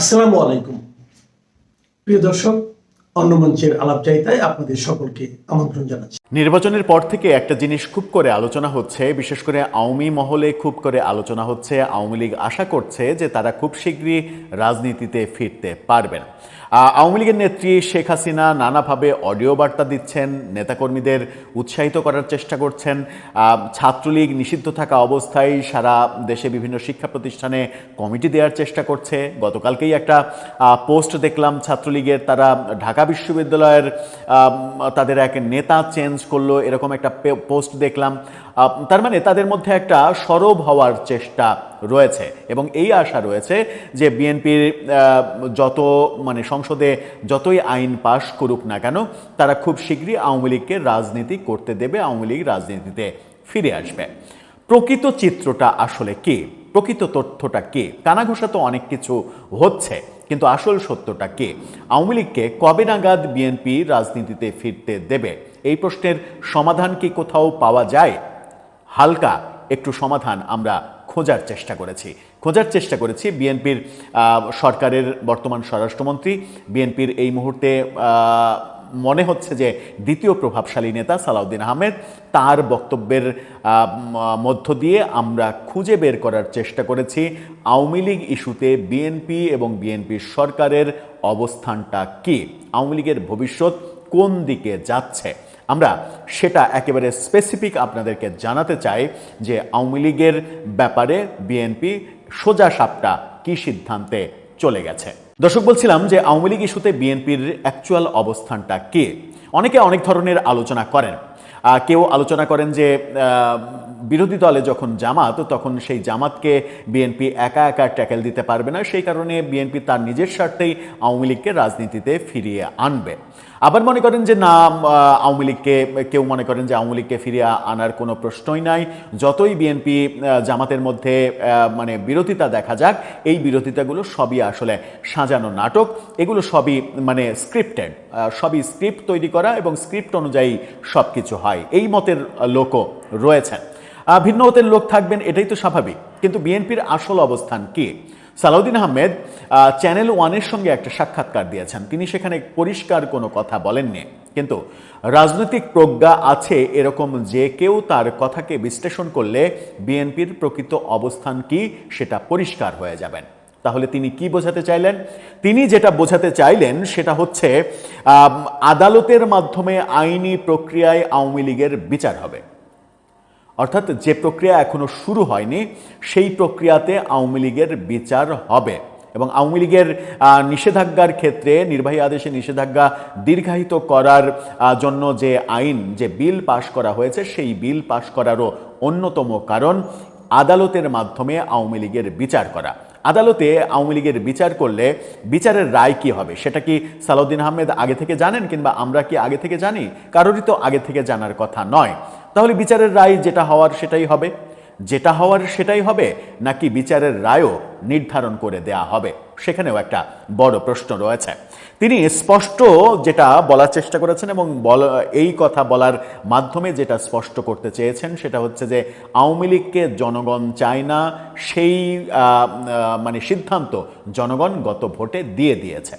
আসসালামু আলাইকুম প্রিয় দর্শক, অন্য মঞ্চের আলাপচারিতায় আপনাদের সকলকে আমন্ত্রণ জানাচ্ছি। নির্বাচনের পর থেকে একটা জিনিস খুব করে আলোচনা হচ্ছে, বিশেষ করে আওয়ামী মহলে খুব করে আলোচনা হচ্ছে। আওয়ামী লীগ আশা করছে যে তারা খুব শীঘ্রই রাজনীতিতে ফিরতে পারবেন। আওয়ামী লীগের নেত্রী শেখ হাসিনা নানাভাবে অডিও বার্তা দিচ্ছেন, নেতাকর্মীদের উৎসাহিত করার চেষ্টা করছেন। ছাত্রলীগ নিষিদ্ধ থাকা অবস্থায় সারা দেশে বিভিন্ন শিক্ষা প্রতিষ্ঠানে কমিটি দেওয়ার চেষ্টা করছে। গতকালকেই একটা পোস্ট দেখলাম ছাত্রলীগের, তারা ঢাকা বিশ্ববিদ্যালয়ের তাদের এক নেতা চেঞ্জ করলো, এরকম একটা পোস্ট দেখলাম। তার মানে তাদের মধ্যে একটা সরব হওয়ার চেষ্টা রয়েছে এবং এই আশা রয়েছে যে বিএনপির যত সংসদে যতই আইন পাশ করুক না কেন, তারা খুব শীঘ্রই আওয়ামী লীগকে রাজনীতি করতে দেবে, আওয়ামী লীগ রাজনীতিতে ফিরে আসবে। প্রকৃত চিত্রটা আসলে কি, প্রকৃত তথ্যটা কি? কানাঘুষা তো অনেক কিছু হচ্ছে, কিন্তু আসল সত্যটা কি? আওয়ামী লীগকে কবে নাগাদ বিএনপি রাজনীতিতে ফিরতে দেবে? এই প্রশ্নের সমাধান কি কোথাও পাওয়া যায়? হালকা একটু সমাধান আমরা খোঁজার চেষ্টা করেছি বিএনপির সরকারের বর্তমান স্বরাষ্ট্রমন্ত্রী, বিএনপির এই মুহূর্তে মনে হচ্ছে যে দ্বিতীয় প্রভাবশালী নেতা সালাউদ্দিন আহমেদ, তার বক্তব্যের মধ্য দিয়ে আমরা খুঁজে বের করার চেষ্টা করেছি আওয়ামী লীগ ইস্যুতে বিএনপি এবং বিএনপির সরকারের অবস্থানটা কি, আওয়ামী লীগের ভবিষ্যৎ কোন দিকে যাচ্ছে। আমরা সেটা একেবারে স্পেসিফিক আপনাদেরকে জানাতে চাই যে আওয়ামী লীগের ব্যাপারে বিএনপি সোজা সাপটা কি সিদ্ধান্তে চলে গেছে। দর্শক, বলছিলাম যে আওয়ামী লীগ ইস্যুতে বিএনপির অ্যাকচুয়াল অবস্থানটা কি। অনেকে অনেক ধরনের আলোচনা করেন। কেউ আলোচনা করেন যে বিরোধী দলে যখন জামাত, তখন সেই জামাতকে বিএনপি একা একা ট্যাকেল দিতে পারবে না, সেই কারণে বিএনপি তার নিজের স্বার্থেই আওয়ামী লীগকে রাজনীতিতে ফিরিয়ে আনবে। আবার মনে করেন যে না, আওয়ামী লীগকে কেউ মনে করেন যে আওয়ামী লীগকে ফিরিয়ে আনার কোনো প্রশ্নই নাই, যতই বিএনপি জামাতের মধ্যে বিরোধিতা দেখা যাক, এই বিরোধিতাগুলো সবই আসলে সাজানো নাটক, এগুলো সবই স্ক্রিপ্টেড, সবই স্ক্রিপ্ট তৈরি করা এবং স্ক্রিপ্ট অনুযায়ী সব কিছু হয়, এই মতের লোকও রয়েছেন। ভিন্ন মতের লোক থাকবেন, এটাই তো স্বাভাবিক। কিন্তু বিএনপির আসল অবস্থান কি? সালাউদ্দিন আহমেদ চ্যানেল ওয়ানের সঙ্গে একটা সাক্ষাৎকার দিয়েছেন, তিনি সেখানে পরিষ্কার কোনো কথা বলেননি, কিন্তু রাজনৈতিক প্রজ্ঞা আছে এরকম যে কেউ তার কথাকে বিশ্লেষণ করলে বিএনপির প্রকৃত অবস্থান কি সেটা পরিষ্কার হয়ে যাবেন। তাহলে তিনি কি বোঝাতে চাইলেন? তিনি যেটা বোঝাতে চাইলেন সেটা হচ্ছে আদালতের মাধ্যমে আইনি প্রক্রিয়ায় আওয়ামী লীগের বিচার হবে। অর্থাৎ যে প্রক্রিয়া এখনো শুরু হয়নি, সেই প্রক্রিয়াতে আওয়ামী লীগের বিচার হবে এবং আওয়ামী লীগের নিষেধাজ্ঞার ক্ষেত্রে, নির্বাহী আদেশে নিষেধাজ্ঞা দীর্ঘায়িত করার জন্য যে আইন, যে বিল পাশ করা হয়েছে, সেই বিল পাশ করারও অন্যতম কারণ আদালতের মাধ্যমে আওয়ামী লীগের বিচার করা। আদালতে আওয়ামী লীগের বিচার করলে বিচারের রায় কি হবে সেটা কি সালাউদ্দিন আহমেদ আগে থেকে জানেন, কিংবা আমরা কি আগে থেকে জানি? কারোরই তো আগে থেকে জানার কথা নয়। তাহলে বিচারের রায় যেটা হওয়ার সেটাই হবে, নাকি বিচারের রায়ও নির্ধারণ করে দেয়া হবে? সেখানেও একটা বড় প্রশ্ন রয়েছে। তিনি স্পষ্ট যেটা বলার চেষ্টা করেছেন এবং এই কথা বলার মাধ্যমে যেটা স্পষ্ট করতে চেয়েছেন সেটা হচ্ছে যে আওয়ামী লীগকে জনগণ চায় না, সেই সিদ্ধান্ত জনগণ গত ভোটে দিয়ে দিয়েছে।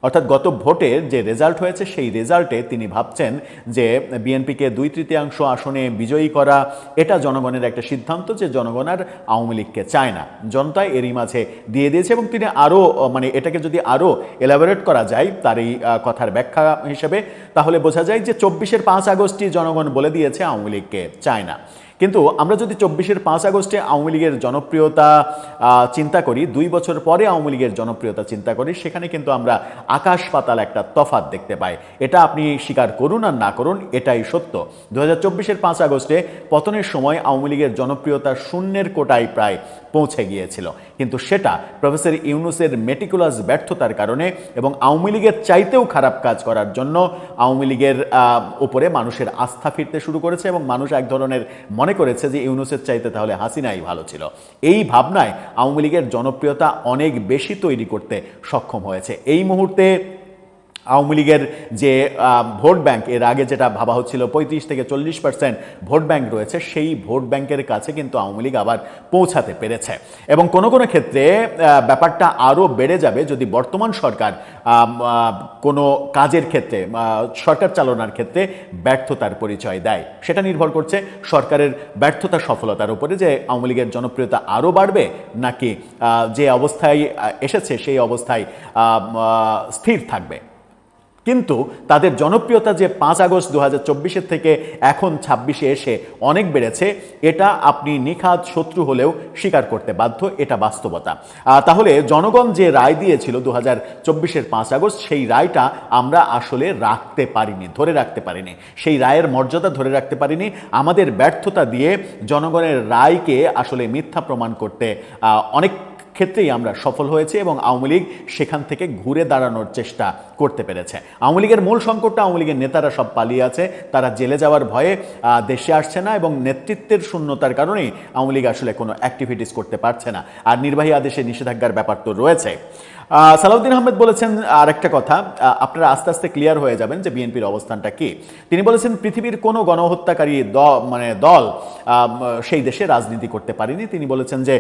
অর্থাৎ গত ভোটের যে রেজাল্ট হয়েছে, সেই রেজাল্টে তিনি ভাবছেন যে বিএনপিকে 2/3 আসনে বিজয়ী করা, এটা জনগণের একটা সিদ্ধান্ত যে জনগণ আর আওয়ামী লীগকে চায় না, জনতা এরই মাঝে দিয়ে দিয়েছে। এবং তিনি আরও এটাকে যদি আরও এলাবোরেট করা যায় তার এই কথার ব্যাখ্যা হিসেবে, তাহলে বোঝা যায় যে 24-এর 5 আগস্টই জনগণ বলে দিয়েছে আওয়ামী লীগকে চায় না। কিন্তু আমরা যদি 24-এর 5 আগস্টে আওয়ামী লীগের জনপ্রিয়তা চিন্তা করি, 2 বছর পরে আওয়ামী লীগের জনপ্রিয়তা চিন্তা করি, সেখানে কিন্তু আমরা আকাশ পাতাল একটা তফাৎ দেখতে পাই। এটা আপনি স্বীকার করুন আর না করুন, এটাই সত্য। 2024-এর 5 আগস্টে পতনের সময় আওয়ামী লীগের জনপ্রিয়তা শূন্যের কোটায় প্রায় পৌঁছে গিয়েছিল, কিন্তু সেটা প্রফেসর ইউনূসের মেটিকুলাস ব্যর্থতার কারণে এবং আওয়ামী লীগের চাইতেও খারাপ কাজ করার জন্য আওয়ামী লীগের উপরে মানুষের আস্থা ফিরতে শুরু করেছে এবং মানুষ এক ধরনের মনে করেছে যে ইউনূসের চাইতে তাহলে হাসিনাই ভালো ছিল। এই ভাবনায় আওয়ামী লীগের জনপ্রিয়তা অনেক বেশি তৈরি করতে সক্ষম হয়েছে। এই মুহূর্তে আওয়ামী লীগের যে ভোট ব্যাংক, এর আগে যেটা ভাবা হচ্ছিল 35 থেকে 40% ভোট ব্যাংক রয়েছে, সেই ভোট ব্যাংকের কাছে কিন্তু আওয়ামী লীগ আবার পৌঁছাতে পেরেছে। এবং কোনো কোনো ক্ষেত্রে ব্যাপারটা আরও বেড়ে যাবে যদি বর্তমান সরকার কোনো কাজের ক্ষেত্রে, সরকার চালনার ক্ষেত্রে ব্যর্থতার পরিচয় দেয়। সেটা নির্ভর করছে সরকারের ব্যর্থতা সফলতার উপরে, যে আওয়ামী লীগের জনপ্রিয়তা আরও বাড়বে নাকি যে অবস্থায় এসেছে সেই অবস্থায় স্থির থাকবে। কিন্তু তাদের জনপ্রিয়তা যে 5 আগস্ট 2024 থেকে এখন 26-এ এসে অনেক বেড়েছে, এটা আপনি নিখাদ শত্রু হলেও স্বীকার করতে বাধ্য, এটা বাস্তবতা। তাহলে জনগণ যে রায় দিয়েছিল 2024-এর 5 আগস্ট, সেই রায়টা আমরা আসলে রাখতে পারিনি, ধরে রাখতে পারিনি, সেই রায়ের মর্যাদা ধরে রাখতে পারিনি। আমাদের ব্যর্থতা দিয়ে জনগণের রায়কে আসলে মিথ্যা প্রমাণ করতে অনেক ক্ষেত্রেই আমরা সফল হয়েছে এবং আওয়ামী লীগ সেখান থেকে ঘুরে দাঁড়ানোর চেষ্টা করতে পেরেছে। আওয়ামী লীগের মূল সংকটটা আওয়ামী লীগের নেতারা সব পালিয়ে আছে, তারা জেলে যাওয়ার ভয়ে দেশে আসছে না এবং নেতৃত্বের শূন্যতার কারণেই আওয়ামী লীগ আসলে কোনো অ্যাক্টিভিটিস করতে পারছে না। আর নির্বাহী আদেশে নিষেধাজ্ঞার ব্যাপার তো রয়েছে। সালাউদ্দিন আহমেদ বলেছেন আরেকটা কথা, আপনারা আস্তে আস্তে ক্লিয়ার হয়ে যাবেন যে বিএনপির অবস্থানটা কি। তিনি বলেছেন পৃথিবীর কোনো গণহত্যাকারী দল সেই দেশে রাজনীতি করতে পারেনি। তিনি বলেছেন যে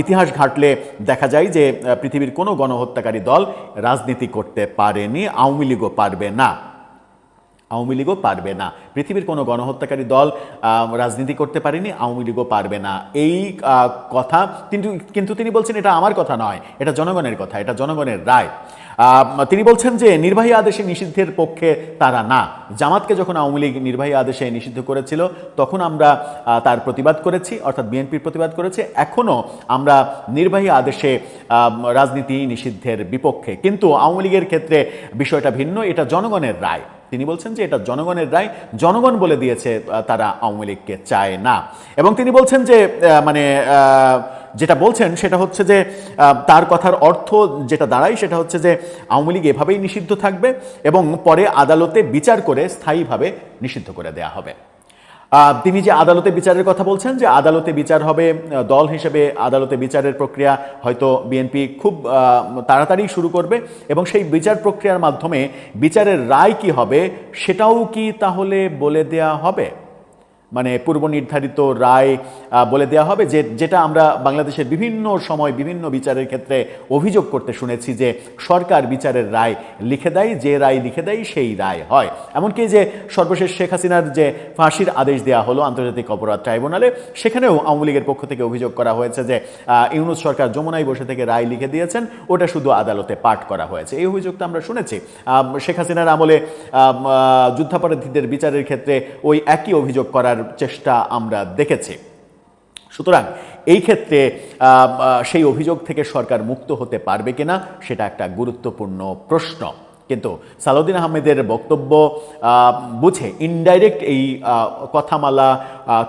ইতিহাস ঘাটলে দেখা যায় যে পৃথিবীর কোনো গণহত্যাকারী দল রাজনীতি করতে পারেনি, আওয়ামী লীগও পারবে না, আওয়ামী লীগও পারবে না। পৃথিবীর কোনো গণহত্যাকারী দল রাজনীতি করতে পারেনি, আওয়ামী লীগও পারবে না, এই কথা কিন্তু তিনি বলছেন এটা আমার কথা নয়, এটা জনগণের কথা, এটা জনগণের রায়। তিনি বলছেন যে নির্বাহী আদেশে নিষিদ্ধের পক্ষে তারা না। জামাতকে যখন আওয়ামী লীগ নির্বাহী আদেশে নিষিদ্ধ করেছিল তখন আমরা তার প্রতিবাদ করেছি, অর্থাৎ বিএনপির প্রতিবাদ করেছে। এখনও আমরা নির্বাহী আদেশে রাজনীতি নিষিদ্ধের বিপক্ষে, কিন্তু আওয়ামী লীগের ক্ষেত্রে বিষয়টা ভিন্ন, এটা জনগণের রায়। তিনি বলছেন যে এটা জনগণের রায়, জনগণ বলে দিয়েছে তারা আওয়ামী লীগকে চায় না। এবং তিনি বলছেন যে যেটা বলছেন সেটা হচ্ছে যে তার কথার অর্থ যেটা দাঁড়ায় সেটা হচ্ছে যে আওয়ামী লীগ এভাবেই নিষিদ্ধ থাকবে এবং পরে আদালতে বিচার করে স্থায়ীভাবে নিষিদ্ধ করে দেয়া হবে। তিনি যে আদালতে বিচারের কথা বলছেন, যে আদালতে বিচার হবে, দল হিসেবে আদালতে বিচারের প্রক্রিয়া হয়তো বিএনপি খুব তাড়াতাড়ি শুরু করবে এবং সেই বিচার প্রক্রিয়ার মাধ্যমে বিচারের রায় কি হবে সেটাও কি তাহলে বলে দেয়া হবে, মানে পূর্ব নির্ধারিত রায় বলে দেওয়া হবে, যেটা আমরা বাংলাদেশের বিভিন্ন সময় বিভিন্ন বিচারের ক্ষেত্রে অভিযোগ করতে শুনেছি যে সরকার বিচারের রায় লিখে দেয়, যে রায় লিখে দেয় সেই রায় হয়। এমনকি যে সর্বশেষ শেখ হাসিনার যে ফাঁসির আদেশ দেওয়া হলো আন্তর্জাতিক অপরাধ ট্রাইব্যুনালে, সেখানেও আওয়ামী লীগের পক্ষ থেকে অভিযোগ করা হয়েছে যে ইউনূস সরকার যমুনায় বসে থেকে রায় লিখে দিয়েছেন, ওটা শুধু আদালতে পাঠ করা হয়েছে। এই অভিযোগটা আমরা শুনেছি। শেখ হাসিনার আমলে যুদ্ধাপরাধীদের বিচারের ক্ষেত্রে ওই একই অভিযোগ করার চেষ্টা আমরা দেখেছি। সুতরাং এই ক্ষেত্রে সেই অভিযোগ থেকে সরকার মুক্ত হতে পারবে কিনা সেটা একটা গুরুত্বপূর্ণ প্রশ্ন। কিন্তু সালাউদ্দিন আহমেদের বক্তব্য বুঝে, ইনডাইরেক্ট এই কথামালা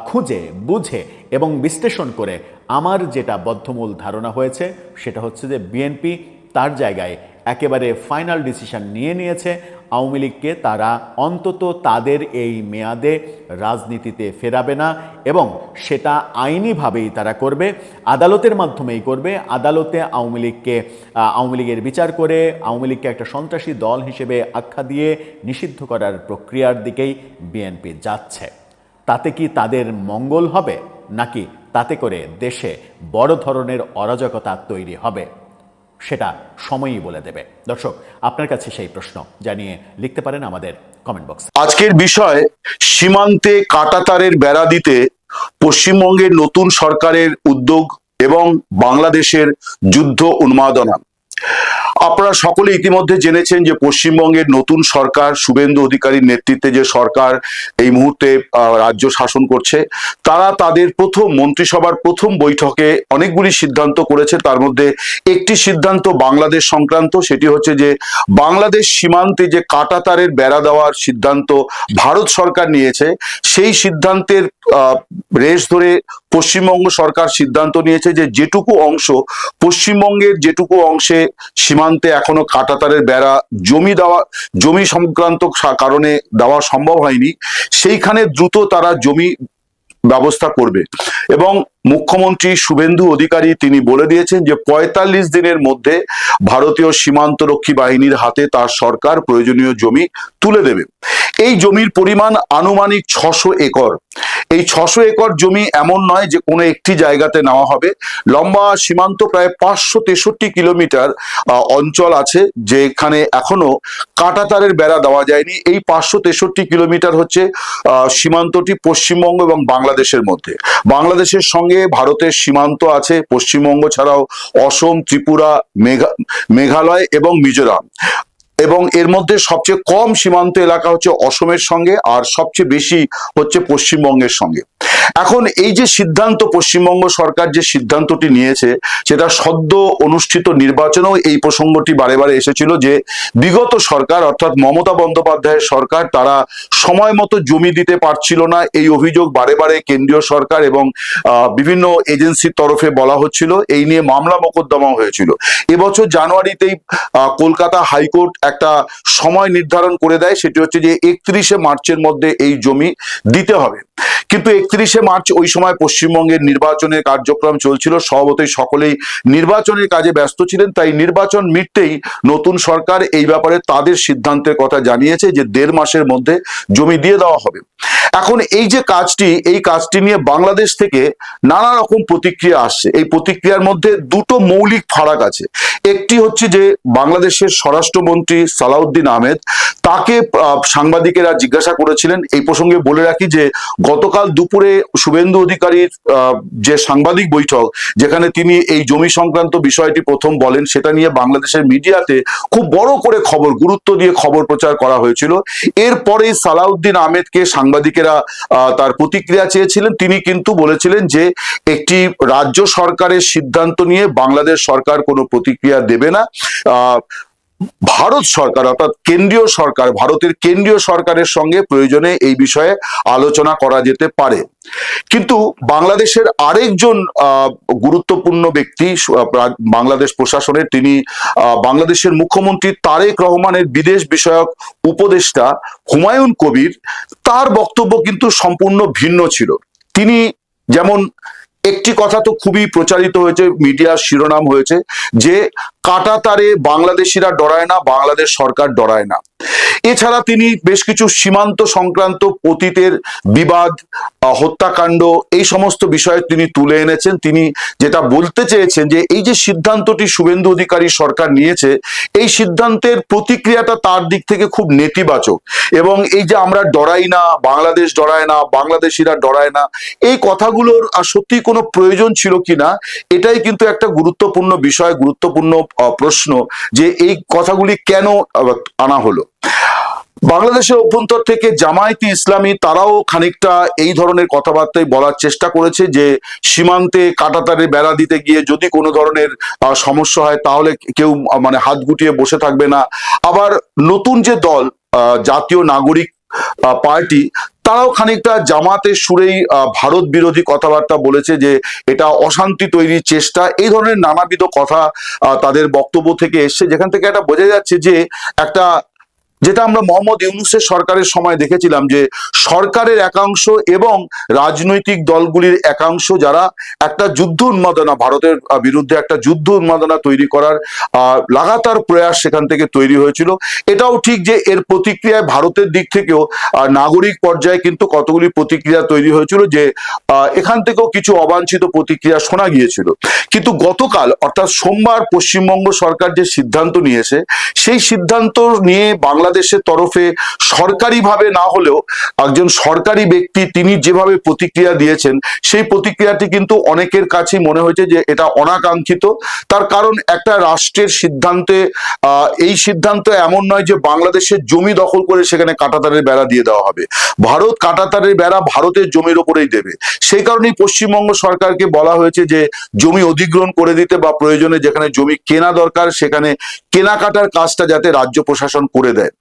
খুঁজে বুঝে এবং বিশ্লেষণ করে আমার যেটা বদ্ধমূল ধারণা হয়েছে সেটা হচ্ছে যে বিএনপি তার জায়গায় একেবারে ফাইনাল ডিসিশন নিয়ে নিয়েছে, আওয়ামী লীগকে তারা অন্তত তাদের এই মেয়াদে রাজনীতিতে ফেরাবে না এবং সেটা আইনিভাবেই তারা করবে, আদালতের মাধ্যমেই করবে। আদালতে আওয়ামী লীগের বিচার করে আওয়ামী লীগকে একটা সন্ত্রাসী দল হিসেবে আখ্যা দিয়ে নিষিদ্ধ করার প্রক্রিয়ার দিকেই বিএনপি যাচ্ছে। তাতে কি তাদের মঙ্গল হবে নাকি তাতে করে দেশে বড় ধরনের অরাজকতা তৈরি হবে সেটা সময়ই বলে দেবে। দর্শক, আপনার কাছে সেই প্রশ্ন জানিয়ে লিখতে পারেন আমাদের কমেন্ট বক্সে। আজকের বিষয়, সীমান্তে কাঁটাতারের বেড়া দিতে পশ্চিমবঙ্গের নতুন সরকারের উদ্যোগ এবং বাংলাদেশের যুদ্ধ উন্মাদনা। আপনারা সকলে ইতিমধ্যে জেনেছেন যে পশ্চিমবঙ্গের নতুন সরকার, শুভেন্দু অধিকারীর নেতৃত্বে যে সরকার এই মুহূর্তে রাজ্য শাসন করছে, তারা তাদের প্রথম মন্ত্রিসভার প্রথম বৈঠকে অনেকগুলি সিদ্ধান্ত করেছে। তার মধ্যে একটি সিদ্ধান্ত বাংলাদেশ সংক্রান্ত, সেটি হচ্ছে যে বাংলাদেশ সীমান্তে যে কাঁটাতারের বেড়া দেওয়ার সিদ্ধান্ত ভারত সরকার নিয়েছে, সেই সিদ্ধান্তের রেশ ধরে পশ্চিমবঙ্গ সরকার সিদ্ধান্ত নিয়েছে যে যেটুকু অংশ, পশ্চিমবঙ্গের যেটুকু অংশে সীমান্তে এখনো কাঁটাতারের বেড়া জমি সংক্রান্ত কারণে দেওয়া সম্ভব হয়নি, সেইখানে দ্রুত তারা জমি ব্যবস্থা করবে এবং মুখ্যমন্ত্রী শুভেন্দু অধিকারী তিনি বলে দিয়েছেন যে ৪৫ দিনের মধ্যে ভারতীয় সীমান্তরক্ষী বাহিনীর হাতে তার সরকার প্রয়োজনীয় জমি তুলে দেবে। এই জমির পরিমাণ আনুমানিক ৬০০ একর। এই ৬০০ একর জমি এমন নয় যে কোনো একটি জায়গাতে নেওয়া হবে। লম্বা সীমান্ত প্রায় ৫৬৩ কিলোমিটার অঞ্চল আছে, যেখানে এখনো কাঁটাতারের বেড়া দেওয়া যায়নি। এই ৫৬৩ কিলোমিটার হচ্ছে সীমান্তটি পশ্চিমবঙ্গ এবং বাংলাদেশের মধ্যে। বাংলাদেশের সঙ্গে ভারতের সীমান্ত আছে পশ্চিমবঙ্গ ছাড়াও অসম, ত্রিপুরা, মেঘালয় এবং মিজোরাম। এবং এর মধ্যে সবচেয়ে কম সীমান্ত এলাকা হচ্ছে অসমের সঙ্গে, আর সবচেয়ে বেশি হচ্ছে পশ্চিমবঙ্গের সঙ্গে। এখন এই যে সিদ্ধান্ত পশ্চিমবঙ্গ সরকার যে সিদ্ধান্তটি নিয়েছে, সেটা সদ্য অনুষ্ঠিত নির্বাচনেও এই প্রসঙ্গটি বারে বারে এসেছিল যে বিগত সরকার অর্থাৎ মমতা বন্দ্যোপাধ্যায়ের সরকার তারা সময় মতো জমি দিতে পারছিল না। এই অভিযোগ বারে বারে কেন্দ্রীয় সরকার এবং বিভিন্ন এজেন্সির তরফে বলা হচ্ছিল। এই নিয়ে মামলা মোকদ্দমাও হয়েছিল। এবছর জানুয়ারিতেই কলকাতা হাইকোর্ট একটা সময় নির্ধারণ করে দেয়, সেটি হচ্ছে যে ৩১শে মার্চের মধ্যে এই জমি দিতে হবে। কিন্তু ৩১শে মার্চ ওই সময় পশ্চিমবঙ্গের নির্বাচনের কার্যক্রম চলছিল, স্বভাবতই সকলেই নির্বাচনের কাজে ব্যস্ত ছিলেন। তাই নির্বাচন মিটতেই নতুন সরকার এই ব্যাপারে তাদের সিদ্ধান্তের কথা জানিয়েছে যে ১.৫ মাসের মধ্যে জমি দিয়ে দেওয়া হবে। এখন এই যে কাজটি, এই কাজটি নিয়ে বাংলাদেশ থেকে নানা রকম প্রতিক্রিয়া আসছে। এই প্রতিক্রিয়ার মধ্যে দুটো মৌলিক ফারাক আছে। একটি হচ্ছে যে বাংলাদেশের স্বরাষ্ট্রমন্ত্রী সালাউদ্দিন আহমেদ, তাকে সাংবাদিকেরা জিজ্ঞাসা করেছিলেন। এই প্রসঙ্গে বলে রাখি যে গতকাল দুপুরে শুভেন্দু অধিকারীর যে সাংবাদিক বৈঠক, যেখানে তিনি এই জমি সংক্রান্ত বিষয়টি প্রথম বলেন, সেটা নিয়ে বাংলাদেশের মিডিয়াতে খুব বড় করে গুরুত্ব দিয়ে খবর প্রচার করা হয়েছিল। এরপরে সালাউদ্দিন আহমেদকে সাংবাদিকেরা তার প্রতিক্রিয়া চেয়েছিলেন। তিনি কিন্তু বলেছিলেন যে একটি রাজ্য সরকারের সিদ্ধান্ত নিয়ে বাংলাদেশ সরকার কোনো প্রতিক্রিয়া দেবে না। ভারত সরকার অর্থাৎ কেন্দ্রীয় সরকার, ভারতের কেন্দ্রীয় সরকারের সঙ্গে প্রয়োজনে এই বিষয়ে আলোচনা করা যেতে পারে। কিন্তু বাংলাদেশের আরেকজন গুরুত্বপূর্ণ ব্যক্তি বাংলাদেশ প্রশাসনের, তিনি বাংলাদেশের মুখ্যমন্ত্রী তারেক রহমানের বিদেশ বিষয়ক উপদেষ্টা হুমায়ুন কবির, তার বক্তব্য কিন্তু সম্পূর্ণ ভিন্ন ছিল। তিনি যেমন একটি কথা তো খুবই প্রচারিত হয়েছে, মিডিয়ার শিরোনাম হয়েছে যে কাঁটাতারে বাংলাদেশিরা ডরায় না, বাংলাদেশ সরকার ডরায় না। এছাড়া তিনি বেশ কিছু সীমান্ত সংক্রান্ত অতীতের বিবাদ, হত্যাকাণ্ড, এই সমস্ত বিষয়ে তিনি তুলে এনেছেন। তিনি যেটা বলতে চেয়েছেন যে এই যে সিদ্ধান্তটি শুভেন্দু অধিকারী সরকার নিয়েছে, এই সিদ্ধান্তের প্রতিক্রিয়াটা তার দিক থেকে খুব নেতিবাচক। এবং এই যে আমরা ডরাই না, বাংলাদেশ ডরায় না, বাংলাদেশিরা ডরায় না, এই কথাগুলোর সত্যি কোনো প্রয়োজন ছিল কিনা, এটাই কিন্তু একটা গুরুত্বপূর্ণ বিষয়, গুরুত্বপূর্ণ প্রশ্ন যে এই কথাগুলি কেন আনা হলো। বাংলাদেশের অভ্যন্তর থেকে জামায়াতে ইসলামী তারাও খানিকটা এই ধরনের কথাবার্তাই বলার চেষ্টা করেছে যে সীমান্তে কাঁটাতারের বেড়া দিতে গিয়ে যদি কোনো ধরনের সমস্যা হয় তাহলে কেউ হাত গুটিয়ে বসে থাকবে না। আবার নতুন যে দল জাতীয় নাগরিক পার্টি, তারাও খানিকটা জামাতের সুরেই ভারত বিরোধী কথাবার্তা বলেছে যে এটা অশান্তি তৈরির চেষ্টা। এই ধরনের নানাবিধ কথা তাদের বক্তব্য থেকে এসছে, যেখান থেকে এটা বোঝা যাচ্ছে যে একটা, যেটা আমরা মোহাম্মদ ইউনূসের সরকারের সময় দেখেছিলাম যে সরকারের একাংশ এবং রাজনৈতিক দলগুলির একাংশ যারা একটা যুদ্ধ উন্মাদনা, ভারতের বিরুদ্ধে একটা যুদ্ধ উন্মাদনা তৈরি করার লাগাতার প্রয়াস সেখান থেকে তৈরি হয়েছিল। এটাও ঠিক যে এর প্রতিক্রিয়ায় ভারতের দিক থেকেও নাগরিক পর্যায়ে কিন্তু কতগুলি প্রতিক্রিয়া তৈরি হয়েছিল, যে এখান থেকেও কিছু অবাঞ্ছিত প্রতিক্রিয়া শোনা গিয়েছিল। কিন্তু গতকাল অর্থাৎ সোমবার পশ্চিমবঙ্গ সরকার যে সিদ্ধান্ত নিয়েছে, সেই সিদ্ধান্ত নিয়ে বাংলাদেশের তরফে সরকারিভাবে না হলেও একজন সরকারি ব্যক্তি তিনি যেভাবে প্রতিক্রিয়া দিয়েছেন, সেই প্রতিক্রিয়াটি কিন্তু অনেকের কাছেই মনে হয়েছে যে এটা অনাকাঙ্ক্ষিত। তার কারণ একটা রাষ্ট্রের সিদ্ধান্তে, এই সিদ্ধান্ত এমন নয় যে বাংলাদেশের জমি দখল করে সেখানে কাঁটাতারের বেড়া দিয়ে দেওয়া হবে। ভারত কাঁটাতারের বেড়া ভারতের জমির ওপরেই দেবে। সেই কারণেই পশ্চিমবঙ্গ সরকারকে বলা হয়েছে যে জমি অধিগ্রহণ করে দিতে, বা প্রয়োজনে যেখানে জমি কেনা দরকার সেখানে কেনাকাটার কাজটা যাতে রাজ্য প্রশাসন করে দেয়।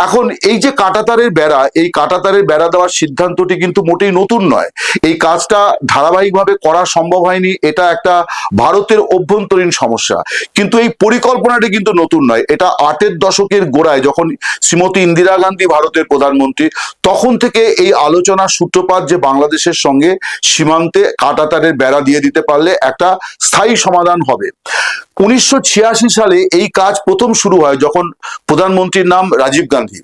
এখন এই যে কাঁটাতারের বেড়া, এই কাঁটাতারের বেড়া দেওয়ার সিদ্ধান্তটি কিন্তু মোটেই নতুন নয়। এই কাজটা ধারাবাহিকভাবে করা সম্ভব হয়নি, এটা একটা ভারতের অভ্যন্তরীণ সমস্যা। কিন্তু এই পরিকল্পনাটি কিন্তু নতুন নয়, এটা 8-এর দশকের গোড়ায় যখন শ্রীমতী ইন্দিরা গান্ধী ভারতের প্রধানমন্ত্রী, তখন থেকে এই আলোচনার সূত্রপাত যে বাংলাদেশের সঙ্গে সীমান্তে কাঁটাতারের বেড়া দিয়ে দিতে পারলে একটা স্থায়ী সমাধান হবে। 1986 সালে এই কাজ প্রথম শুরু হয় যখন প্রধানমন্ত্রীর নাম রাজীব গান্ধী।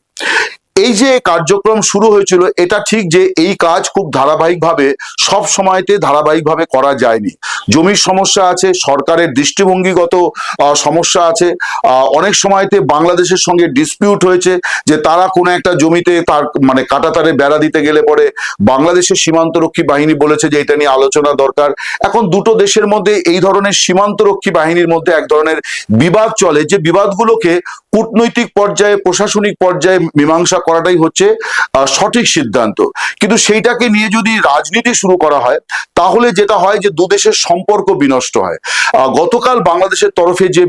এই যে কার্যক্রম শুরু হয়েছিল, এটা ঠিক যে এই কাজ খুব ধারাবাহিকভাবে সব সময়তে ধারাবাহিকভাবে করা যায়নি। জমির সমস্যা আছে, সরকারের দৃষ্টিভঙ্গিগত সমস্যা আছে, অনেক সময়তে বাংলাদেশের সঙ্গে ডিসপিউট হয়েছে যে তারা কোনো একটা জমিতে তার মানে কাঁটাতারে বেড়া দিতে গেলে পরে বাংলাদেশের সীমান্তরক্ষী বাহিনী বলেছে যে এটা নিয়ে আলোচনা দরকার। এখন দুটো দেশের মধ্যে এই ধরনের সীমান্তরক্ষী বাহিনীর মধ্যে এক ধরনের বিবাদ চলে, যে বিবাদগুলোকে কূটনৈতিক পর্যায়ে প্রশাসনিক পর্যায়ে মীমাংসা করাটাই হচ্ছে সঠিক সিদ্ধান্ত। কিন্তু সেইটাকে নিয়ে যদি রাজনীতি শুরু করা হয়, তাহলে যেটা হয় যে দুদেশের সম্পর্ক বিনষ্ট হয়। গতকাল বাংলাদেশের তরফে যে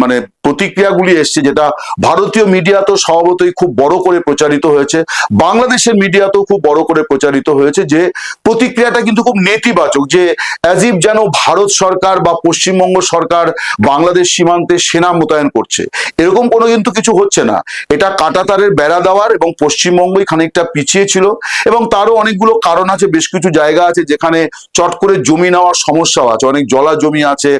মানে প্রতিক্রিয়াগুলি এসছে, যেটা ভারতীয় মিডিয়া তো স্বভাবতই খুব বড় করে প্রচারিত হয়েছে, বাংলাদেশের মিডিয়াতেও খুব বড় করে প্রচারিত হয়েছে, যে প্রতিক্রিয়াটা কিন্তু খুব নেতিবাচক, যে অ্যাজিভ যেন ভারত সরকার বা পশ্চিমবঙ্গ সরকার বাংলাদেশ সীমান্তে সেনা মোতায়েন করছে। এরকম কোনো কিন্তু কিছু হচ্ছে না। এটা কাঁটাতারের বেড়া দেওয়ার এবং পশ্চিমবঙ্গই খানিকটা পিছিয়ে ছিল, এবং তারও অনেকগুলো কারণ আছে। বেশ কিছু জায়গা আছে যেখানে চট করে জমি নেওয়ার সমস্যাও আছে, অনেক জলা জমি আছে,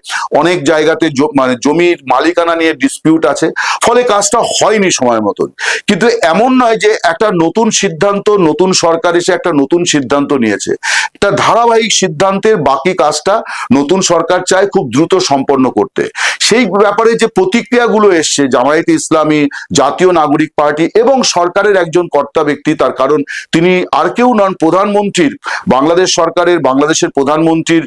অনেক জায়গাতে মানে জমির মালিকানা নিয়ে ডিসপিউট আছে, ফলে কাজটা হয়নি সময় মতন। কিন্তু এমন নয় যে একটা নতুন সিদ্ধান্ত, নতুন সরকার এসে একটা নতুন সিদ্ধান্ত নিয়েছে, একটা ধারাবাহিক সিদ্ধান্তের বাকি কাজটা নতুন সরকার চায় খুব দ্রুত সম্পন্ন করতে। সেই ব্যাপারে যে প্রতিক্রিয়াগুলো এসছে, জামায়াতে ইসলামী, জাতীয় নাগরিক পার্টি এবং সরকারের একজন কর্তা ব্যক্তি, তার কারণ তিনি আর কেউ নন, প্রধানমন্ত্রীর, বাংলাদেশ সরকারের, বাংলাদেশের প্রধানমন্ত্রীর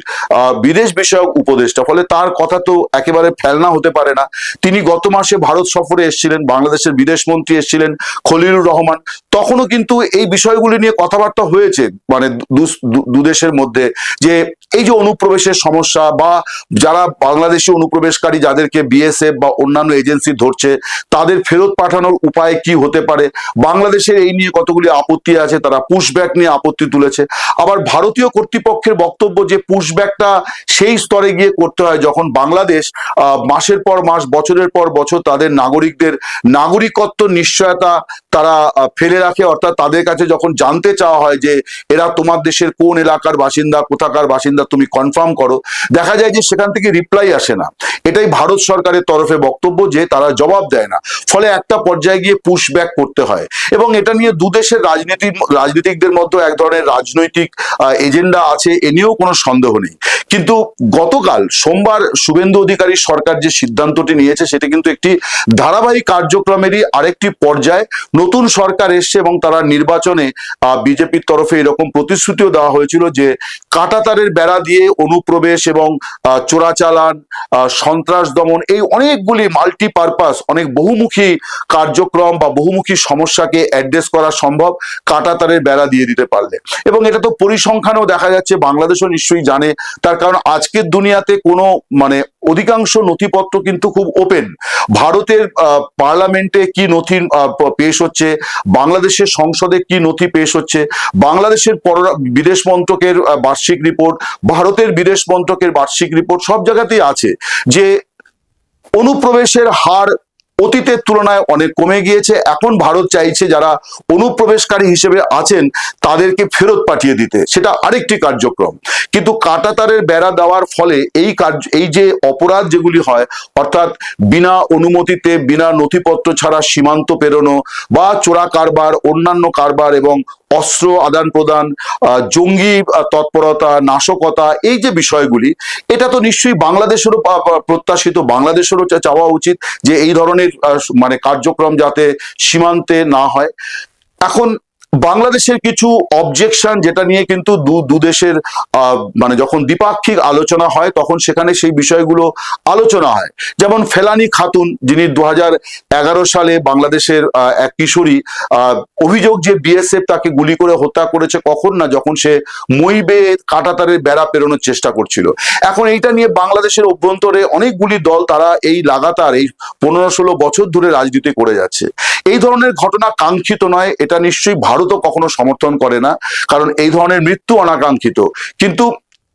বিদেশ বিষয়ক উপদেষ্টা, ফলে তার কথা তো একেবারে ফেলনা হতে পারে না। তিনি গত মাসে ভারত সফরে এসেছিলেন, বাংলাদেশের বিদেশ মন্ত্রী এসেছিলেন খলিলুর রহমান, তখনও কিন্তু এই বিষয়গুলি নিয়ে কথাবার্তা হয়েছে, মানে দুদেশের মধ্যে, যে এই যে অনুপ্রবেশের সমস্যা বা যারা বাংলাদেশি অনুপ্রবেশকারী যাদেরকে বিএসএফ বা অন্যান্য এজেন্সি ধরছে, তাদের ফেরত পাঠানোর উপায় কি হতে পারে। বাংলাদেশের এই নিয়ে কতগুলি আপত্তি আছে, তারা পুশব্যাক নিয়ে আপত্তি তুলেছে। আবার ভারতীয় কর্তৃপক্ষের বক্তব্য যে পুশব্যাকটা সেই স্তরে গিয়ে করতে হয় যখন বাংলাদেশ মাসের পর মাস, বছরের পর বছর তাদের নাগরিকদের নাগরিকত্ব নিশ্চয়তা তারা ফেলে রাখে, অর্থাৎ তাদের কাছে যখন জানতে চাওয়া হয় যে এরা তোমার দেশের কোন এলাকার বাসিন্দা, কোথাকার বাসিন্দা, তুমি কনফার্ম করো, দেখা যায় যে সেখান থেকে রিপ্লাই আসে না। এটাই ভারত সরকারের তরফে বক্তব্য যে তারা জবাব দেয় না, ফলে একটা পর্যায়ে গিয়ে পুশব্যাক করতে হয়। এবং এটা নিয়ে দুদেশের রাজনীতিকদের মধ্যে এক ধরনের রাজনৈতিক এজেন্ডা আছে, এ নিয়েও কোনো সন্দেহ নেই। কিন্তু গতকাল সোমবার শুভেন্দু অধিকারী সরকার যে সিদ্ধান্তটি নিয়েছে, সেটা কিন্তু একটি ধারাবাহিক কার্যক্রমেরই আরেকটি পর্যায়। নতুন সরকার এসছে এবং তারা নির্বাচনে বিজেপির তরফে এরকম প্রতিশ্রুতিও দেওয়া হয়েছিল যে কাঁটাতারের বেড়া দিয়ে অনুপ্রবেশ এবং চোরাচালান, সন্ত্রাস দমন, এই অনেকগুলি মাল্টিপারপাস, অনেক বহুমুখী কার্যক্রম বা বহুমুখী সমস্যাকে অ্যাড্রেস করা সম্ভব কাঁটাতারের বেড়া দিয়ে দিতে পারলে। এবং এটা তো পরিসংখ্যানেও দেখা যাচ্ছে, বাংলাদেশও নিশ্চয়ই জানে, তার কারণ আজকের দুনিয়াতে কোনো মানে অধিকাংশ নথিপত্র কিন্তু খুব ওপেন। ভারতের পার্লামেন্টে কি নথি পেশ হচ্ছে, বাংলাদেশের সংসদে কি নথি পেশ হচ্ছে, বাংলাদেশের বিদেশ মন্ত্রকের বার্ষিক রিপোর্ট, ভারতের বিদেশ মন্ত্রকের বার্ষিক রিপোর্ট, সব জায়গাতেই আছে যে অনুপ্রবেশের হার অতীতের তুলনায় অনেক কমে গিয়েছে। এখন ভারত চাইছে যারা অনুপ্রবেশকারী হিসেবে আছেন তাদেরকে ফেরত পাঠিয়ে দিতে, সেটা আরেকটি কার্যক্রম। কিন্তু কাঁটাতারের বেড়া দেওয়ার ফলে এই যে অপরাধ যেগুলি হয়, অর্থাৎ বিনা অনুমতিতে, বিনা নথিপত্র ছাড়া সীমান্ত পেরোনো বা চোরা কারবার, অন্যান্য কারবার এবং অস্ত্র আদান প্রদান, জঙ্গি তৎপরতা, নাশকতা, এই যে বিষয়গুলি, এটা তো নিশ্চয়ই বাংলাদেশেরও প্রত্যাশিত, বাংলাদেশেরও চাওয়া উচিত যে এই ধরনের মানে কার্যক্রম যাতে সীমান্তে না হয়। এখন বাংলাদেশের কিছু অবজেকশন যেটা নিয়ে কিন্তু দু দেশের মানে যখন দ্বিপাক্ষিক আলোচনা হয় তখন সেখানে সেই বিষয়গুলো আলোচনা হয়। যেমন ফেলানি খাতুন, যিনি 2011 সালে বাংলাদেশের এক কিশোরী, অভিযোগ যে বিএসএফ তাকে গুলি করে হত্যা করেছে, কখন না যখন সে মই বেয়ে কাঁটাতারের বেড়া পেরোনোর চেষ্টা করছিল। এখন এইটা নিয়ে বাংলাদেশের অভ্যন্তরে অনেকগুলি দল তারা এই লাগাতার এই 15-16 বছর ধরে রাজনীতি করে যাচ্ছে। এই ধরনের ঘটনা কাঙ্ক্ষিত নয়, এটা নিশ্চয়ই ভারতও কখনো সমর্থন করে না, কারণ এই ধরনের মৃত্যু অনাকাঙ্ক্ষিত। কিন্তু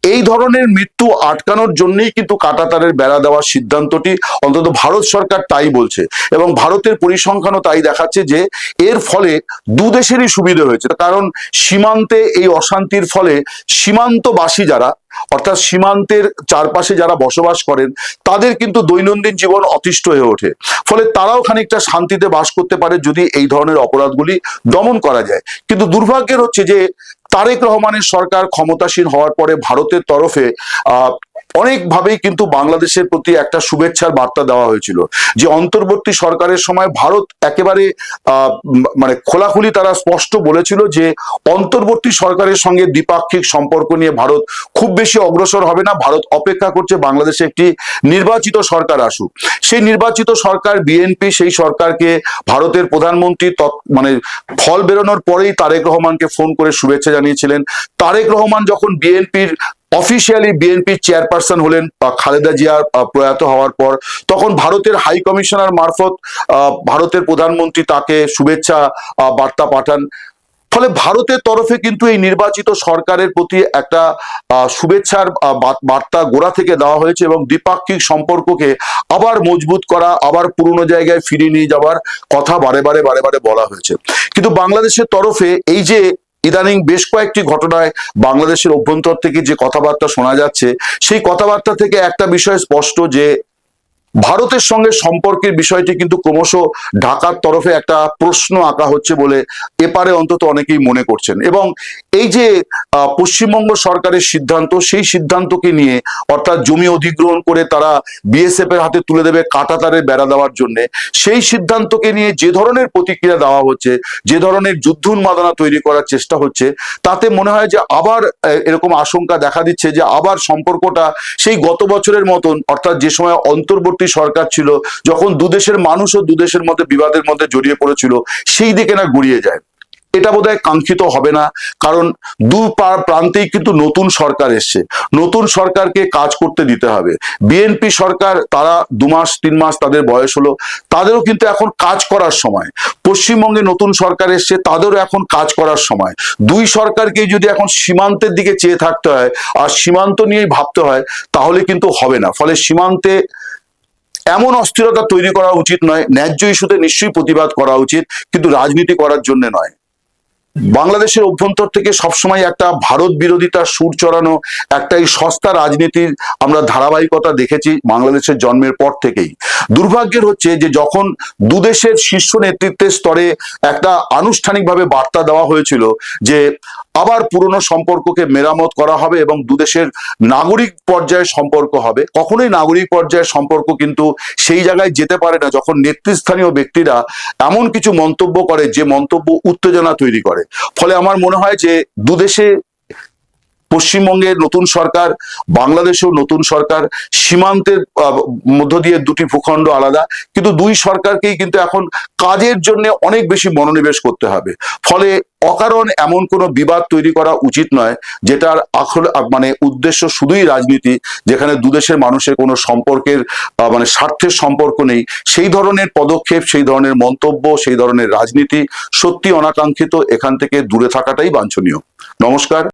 এই ধরনের মৃত্যু আটকানোর জন্যই কিন্তু কাঁটাতারের বেড়া দেওয়ার সিদ্ধান্তটি অন্তত ভারত সরকার তাই বলছে, এবং ভারতের পরিসংখ্যানও তাই দেখাচ্ছে যে এর ফলে দু দেশেরই সুবিধা হয়েছে। কারণ সীমান্তে এই অশান্তির ফলে সীমান্তবাসী যারা, অর্থাৎ সীমান্তের চারপাশে যারা বসবাস করেন, তাদের কিন্তু দৈনন্দিন জীবন অতিষ্ঠ হয়ে ওঠে। ফলে তারাও খানিকটা শান্তিতে বাস করতে পারে যদি এই ধরনের অপরাধগুলি দমন করা যায়। কিন্তু দুর্ভাগ্যের হচ্ছে যে তারেক রহমানের সরকার ক্ষমতাসীন হওয়ার পরে ভারতের তরফে অনেকভাবেই কিন্তু বাংলাদেশের প্রতি একটা শুভেচ্ছার বার্তা দেওয়া হয়েছিল, যে অন্তর্বর্তী সরকারের সময় ভারত একেবারে মানে খোলাখুলি তারা স্পষ্ট বলেছিল যে অন্তর্বর্তী সরকারের সঙ্গে দ্বিপাক্ষিক সম্পর্ক নিয়ে ভারত খুব বেশি অগ্রসর হবে না, ভারত অপেক্ষা করছে বাংলাদেশে একটি নির্বাচিত সরকার আসুক। সেই নির্বাচিত সরকার বিএনপি, সেই সরকারকে ভারতের প্রধানমন্ত্রী মানে ফল বেরোনোর পরেই তারেক রহমানকে ফোন করে শুভেচ্ছা জানিয়েছিলেন। তারেক রহমান যখন অফিসিয়ালি বিএনপির চেয়ারপারসন হলেন খালেদা জিয়ার প্রয়াত হওয়ার পর, তখন ভারতের হাই কমিশনার মারফত ভারতের প্রধানমন্ত্রী তাকে শুভেচ্ছা বার্তা পাঠান। ফলে ভারতের তরফে কিন্তু এই নির্বাচিত সরকারের প্রতি একটা শুভেচ্ছার বার্তা গোড়া থেকে দেওয়া হয়েছে, এবং দ্বিপাক্ষিক সম্পর্ককে আবার মজবুত করা, আবার পুরনো জায়গায় ফিরিয়ে নিয়ে যাওয়ার কথা বারে বারে বলা হয়েছে। কিন্তু বাংলাদেশের তরফে এই যে ইদানিং বেশ কয়েকটি ঘটনায় বাংলাদেশের অভ্যন্তর থেকে যে কথাবার্তা শোনা যাচ্ছে, সেই কথাবার্তা থেকে একটা বিষয় স্পষ্ট, যে ভারতের সঙ্গে সম্পর্কের বিষয়টি কিন্তু ক্রমশ ঢাকার তরফে একটা প্রশ্ন আঁকা হচ্ছে বলে এপারে অন্তত অনেকেই মনে করছেন। এবং এই যে পশ্চিমবঙ্গ সরকারের সিদ্ধান্ত, সেই সিদ্ধান্তকে নিয়ে, অর্থাৎ জমি অধিগ্রহণ করে তারা বিএসএফ এর হাতে তুলে দেবে কাঁটাতারের বেড়া দেওয়ার জন্য, সেই সিদ্ধান্তকে নিয়ে যে ধরনের প্রতিক্রিয়া দেওয়া হচ্ছে, যে ধরনের যুদ্ধ উন্মাদনা তৈরি করার চেষ্টা হচ্ছে, তাতে মনে হয় যে আবার এরকম আশঙ্কা দেখা দিচ্ছে যে আবার সম্পর্কটা সেই গত বছরের মতন, অর্থাৎ যে সময় অন্তর্বর্তী সরকার ছিল, যখন দুদেশের মানুষও দুদেশের মধ্যে বিবাদের মধ্যে জড়িয়ে পড়েছিল, সেই দিকে না গড়িয়ে যায়। এটা বোধহয় কাঙ্ক্ষিত হবে না, কারণ দু প্রান্তেই কিন্তু নতুন সরকার এসছে, নতুন সরকারকে কাজ করতে দিতে হবে। বিএনপি সরকার, তারা 2 মাস 3 মাস তাদের বয়স হলো, তাদেরও কিন্তু এখন কাজ করার সময়। পশ্চিমবঙ্গে নতুন সরকার এসছে, তাদেরও এখন কাজ করার সময়। দুই সরকারকে যদি এখন সীমান্তের দিকে চেয়ে থাকতে হয় আর সীমান্ত নিয়েই ভাবতে হয়, তাহলে কিন্তু হবে না। ফলে সীমান্তে এমন অস্থিরতা তৈরি করা উচিত নয়। ন্যায্য ইস্যুতে নিশ্চয়ই প্রতিবাদ করা উচিত, কিন্তু রাজনীতি করার জন্য নয়। বাংলাদেশের অভ্যন্তর থেকে সবসময় একটা ভারত বিরোধিতার সুর চড়ানো একটা এই সস্তা রাজনীতির আমরা ধারাবাহিকতা দেখেছি বাংলাদেশের জন্মের পর থেকেই। দুর্ভাগ্যের হচ্ছে যে যখন দুদেশের শীর্ষ নেতৃত্বের স্তরে একটা আনুষ্ঠানিকভাবে বার্তা দেওয়া হয়েছিল যে আবার পুরনো সম্পর্ককে মেরামত করা হবে এবং দুদেশের নাগরিক পর্যায়ে সম্পর্ক হবে, কখনোই নাগরিক পর্যায়ের সম্পর্ক কিন্তু সেই জায়গায় যেতে পারে না যখন নেতৃস্থানীয় ব্যক্তিরা এমন কিছু মন্তব্য করে যে মন্তব্য উত্তেজনা তৈরি করে। ফলে আমার মনে হয় যে দুদেশে, পশ্চিমবঙ্গের নতুন সরকার, বাংলাদেশেও নতুন সরকার, সীমান্তের মধ্য দিয়ে দুটি ভূখণ্ড আলাদা, কিন্তু দুই সরকারকেই কিন্তু এখন কাজের জন্য অনেক বেশি মনোনিবেশ করতে হবে। ফলে অকারণ এমন কোনো বিবাদ তৈরি করা উচিত নয় যেটার মানে উদ্দেশ্য শুধুই রাজনীতি, যেখানে দুদেশের মানুষের কোনো সম্পর্কের মানে স্বার্থের সম্পর্ক নেই। সেই ধরনের পদক্ষেপ, সেই ধরনের মন্তব্য, সেই ধরনের রাজনীতি সত্যি অনাকাঙ্ক্ষিত। এখান থেকে দূরে থাকাটাই বাঞ্ছনীয়। নমস্কার।